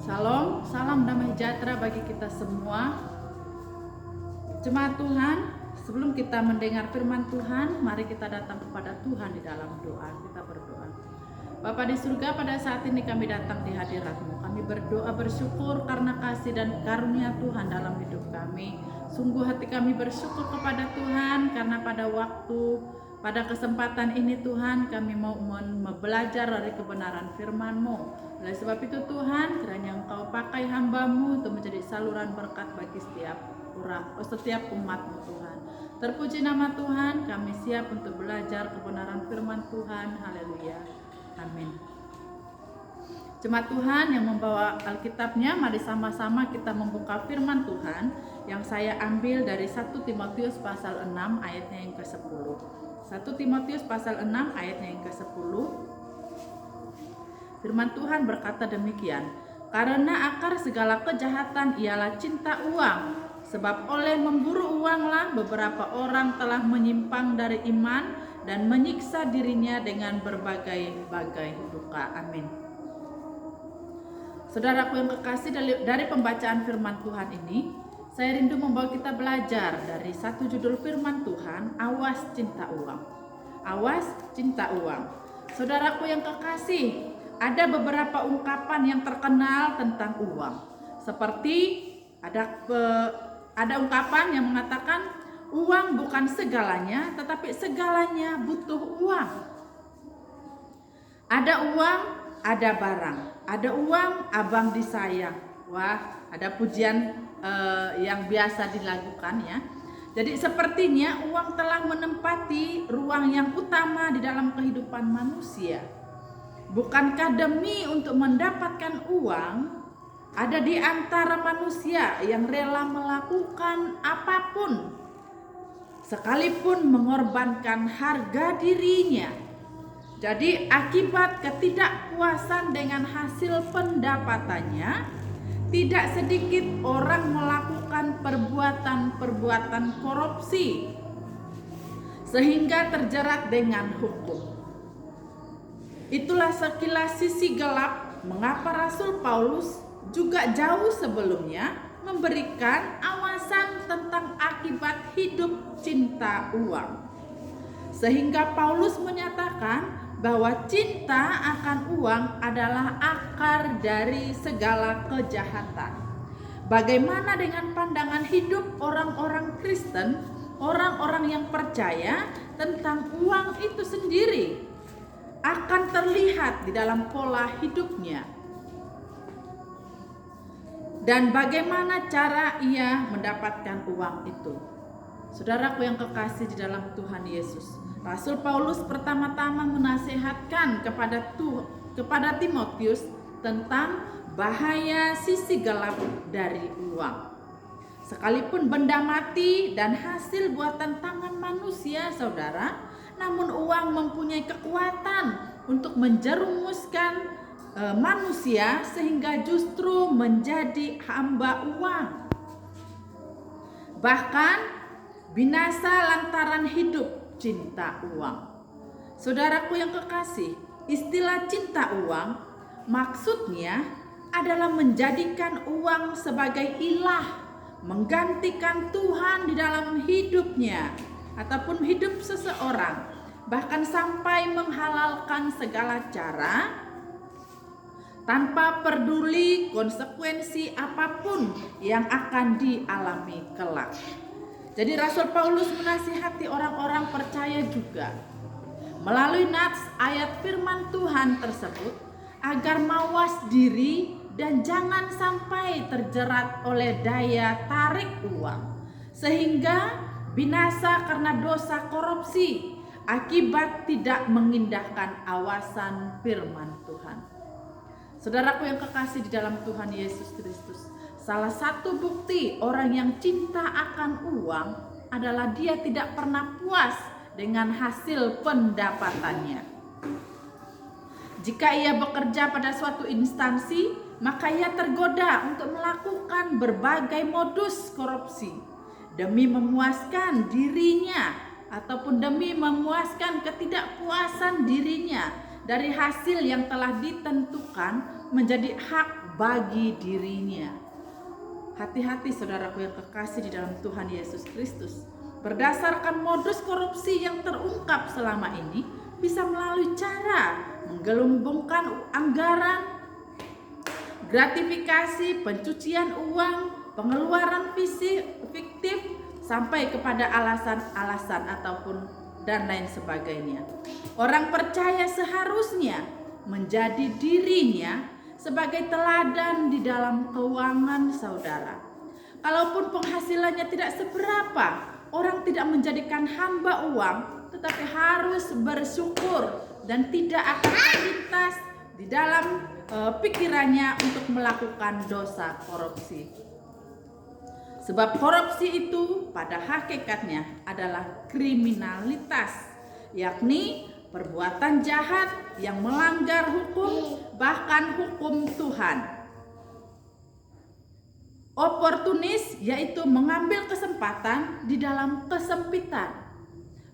Shalom, salam damai sejahtera bagi kita semua. Jemaat Tuhan, sebelum kita mendengar firman Tuhan, mari kita datang kepada Tuhan di dalam doa. Kita berdoa. Bapa di surga, pada saat ini kami datang di hadirat-Mu. Kami berdoa bersyukur karena kasih dan karunia Tuhan dalam hidup kami. Sungguh hati kami bersyukur kepada Tuhan karena pada kesempatan ini Tuhan kami mau belajar dari kebenaran firman-Mu. Oleh sebab itu Tuhan, kiranya Engkau pakai hamba-Mu untuk menjadi saluran berkat bagi setiap umat-Mu Tuhan. Terpuji nama Tuhan, kami siap untuk belajar kebenaran firman Tuhan. Haleluya. Amin. Jemaat Tuhan yang membawa Alkitabnya, mari sama-sama kita membuka firman Tuhan yang saya ambil dari 1 Timotius pasal 6 ayatnya yang ke-10. 1 Timotius pasal 6 ayatnya yang ke-10. Firman Tuhan berkata demikian, karena akar segala kejahatan ialah cinta uang, sebab oleh memburu uanglah beberapa orang telah menyimpang dari iman dan menyiksa dirinya dengan berbagai-bagai duka. Amin. Saudaraku yang kekasih, dari pembacaan firman Tuhan ini, saya rindu membawa kita belajar dari satu judul firman Tuhan, awas cinta uang. Awas cinta uang. Saudaraku yang kekasih, ada beberapa ungkapan yang terkenal tentang uang. Seperti ada ungkapan yang mengatakan uang bukan segalanya, tetapi segalanya butuh uang. Ada uang, ada barang. Ada uang, abang disayang. Wah, ada pujian yang biasa dilakukan ya. Jadi sepertinya uang telah menempati ruang yang utama di dalam kehidupan manusia. Bukankah demi untuk mendapatkan uang, ada di antara manusia yang rela melakukan apapun, sekalipun mengorbankan harga dirinya. Jadi akibat ketidakpuasan dengan hasil pendapatannya, tidak sedikit orang melakukan perbuatan-perbuatan korupsi sehingga terjerat dengan hukum. Itulah sekilas sisi gelap mengapa Rasul Paulus juga jauh sebelumnya memberikan awasan tentang akibat hidup cinta uang. Sehingga Paulus menyatakan bahwa cinta akan uang adalah akar dari segala kejahatan. Bagaimana dengan pandangan hidup orang-orang Kristen, orang-orang yang percaya tentang uang itu sendiri? Akan terlihat di dalam pola hidupnya. Dan bagaimana cara ia mendapatkan uang itu? Saudaraku yang kekasih di dalam Tuhan Yesus, Rasul Paulus pertama-tama menasihatkan kepada Timotius tentang bahaya sisi gelap dari uang. Sekalipun benda mati dan hasil buatan tangan manusia, saudara, namun uang mempunyai kekuatan untuk menjerumuskan manusia sehingga justru menjadi hamba uang. Bahkan binasa lantaran hidup cinta uang. Saudaraku yang kekasih, istilah cinta uang maksudnya adalah menjadikan uang sebagai ilah, menggantikan Tuhan di dalam hidupnya ataupun hidup seseorang, bahkan sampai menghalalkan segala cara tanpa peduli konsekuensi apapun yang akan dialami kelak. Jadi Rasul Paulus menasihati orang-orang percaya juga melalui nats ayat firman Tuhan tersebut agar mawas diri dan jangan sampai terjerat oleh daya tarik uang sehingga binasa karena dosa korupsi akibat tidak mengindahkan awasan firman Tuhan. Saudaraku yang kekasih di dalam Tuhan Yesus Kristus, salah satu bukti orang yang cinta akan uang adalah dia tidak pernah puas dengan hasil pendapatannya. Jika ia bekerja pada suatu instansi, maka ia tergoda untuk melakukan berbagai modus korupsi demi memuaskan dirinya ataupun demi memuaskan ketidakpuasan dirinya dari hasil yang telah ditentukan menjadi hak bagi dirinya. Hati-hati saudaraku yang kekasih di dalam Tuhan Yesus Kristus. Berdasarkan modus korupsi yang terungkap selama ini, bisa melalui cara menggelembungkan anggaran, gratifikasi, pencucian uang, pengeluaran fiktif, sampai kepada alasan-alasan ataupun dan lain sebagainya. Orang percaya seharusnya menjadi dirinya sebagai teladan di dalam keuangan saudara. Kalaupun penghasilannya tidak seberapa, orang tidak menjadikan hamba uang, tetapi harus bersyukur dan tidak akan terlintas di dalam pikirannya untuk melakukan dosa korupsi. Sebab korupsi itu pada hakikatnya adalah kriminalitas, yakni perbuatan jahat yang melanggar hukum, bahkan hukum Tuhan. Oportunis yaitu mengambil kesempatan di dalam kesempitan,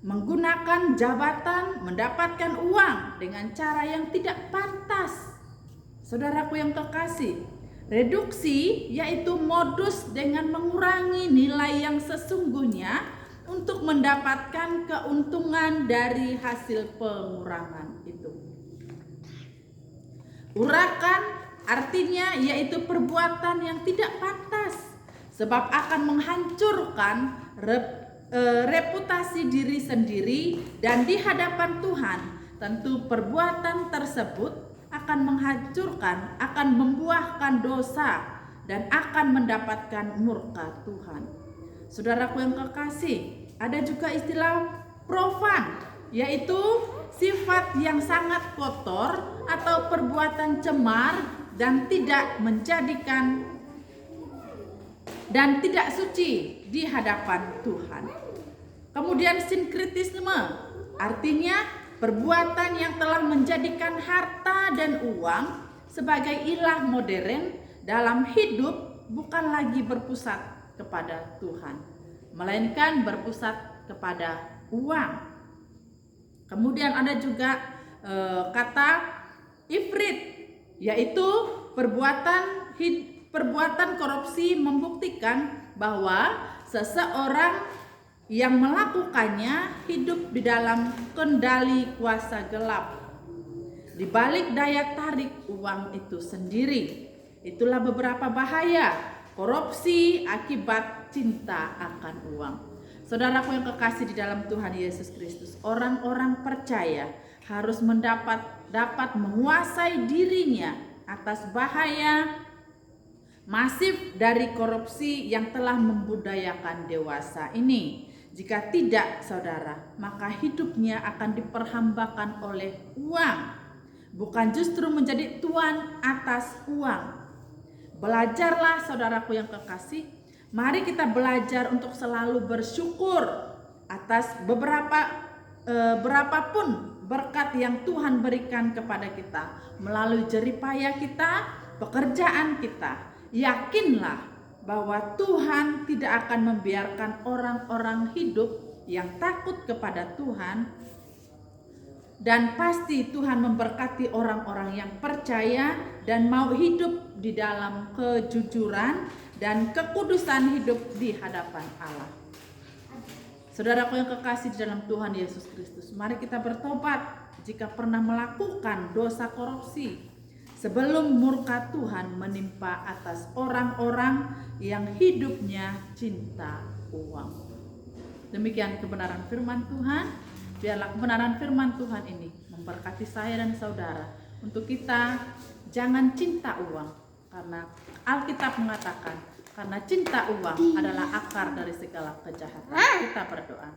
menggunakan jabatan, mendapatkan uang dengan cara yang tidak pantas. Saudaraku yang kekasih, reduksi yaitu modus dengan mengurangi nilai yang sesungguhnya untuk mendapatkan keuntungan dari hasil pengurangan itu. Urakan artinya yaitu perbuatan yang tidak pantas, sebab akan menghancurkan reputasi diri sendiri dan di hadapan Tuhan. Tentu perbuatan tersebut akan menghancurkan, akan membuahkan dosa dan akan mendapatkan murka Tuhan. Saudaraku yang kekasih, ada juga istilah profan, yaitu sifat yang sangat kotor atau perbuatan cemar dan tidak menjadikan dan tidak suci di hadapan Tuhan. Kemudian sinkretisme, artinya perbuatan yang telah menjadikan harta dan uang sebagai ilah modern dalam hidup, bukan lagi berpusat kepada Tuhan, melainkan berpusat kepada uang. Kemudian ada juga kata ifrit, yaitu perbuatan korupsi membuktikan bahwa seseorang yang melakukannya hidup di dalam kendali kuasa gelap, di balik daya tarik uang itu sendiri. Itulah beberapa bahaya korupsi akibat cinta akan uang. Saudaraku yang kekasih di dalam Tuhan Yesus Kristus, orang-orang percaya harus dapat menguasai dirinya atas bahaya masif dari korupsi yang telah membudayakan dewasa ini. Jika tidak, saudara, maka hidupnya akan diperhambakan oleh uang, bukan justru menjadi tuan atas uang. Belajarlah saudaraku yang kekasih, mari kita belajar untuk selalu bersyukur atas berapapun berkat yang Tuhan berikan kepada kita melalui jeripaya kita, pekerjaan kita. Yakinlah bahwa Tuhan tidak akan membiarkan orang-orang hidup yang takut kepada Tuhan, dan pasti Tuhan memberkati orang-orang yang percaya dan mau hidup di dalam kejujuran dan kekudusan hidup di hadapan Allah. Saudaraku yang kekasih di dalam Tuhan Yesus Kristus, mari kita bertobat jika pernah melakukan dosa korupsi sebelum murka Tuhan menimpa atas orang-orang yang hidupnya cinta uang. Demikian kebenaran firman Tuhan. Biarlah kebenaran firman Tuhan ini memberkati saya dan saudara untuk kita jangan cinta uang, karena Alkitab mengatakan karena cinta uang adalah akar dari segala kejahatan. Kita berdoa.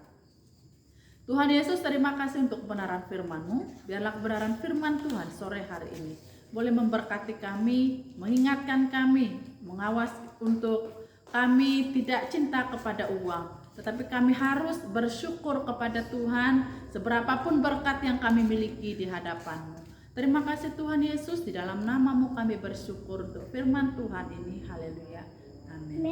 Tuhan Yesus, terima kasih untuk kebenaran firman-Mu. Biarlah kebenaran firman Tuhan sore hari ini boleh memberkati kami, mengingatkan kami, mengawas untuk kami tidak cinta kepada uang, tetapi kami harus bersyukur kepada Tuhan seberapapun berkat yang kami miliki di hadapan-Mu. Terima kasih Tuhan Yesus, di dalam nama-Mu kami bersyukur untuk firman Tuhan ini. Haleluya. Amin.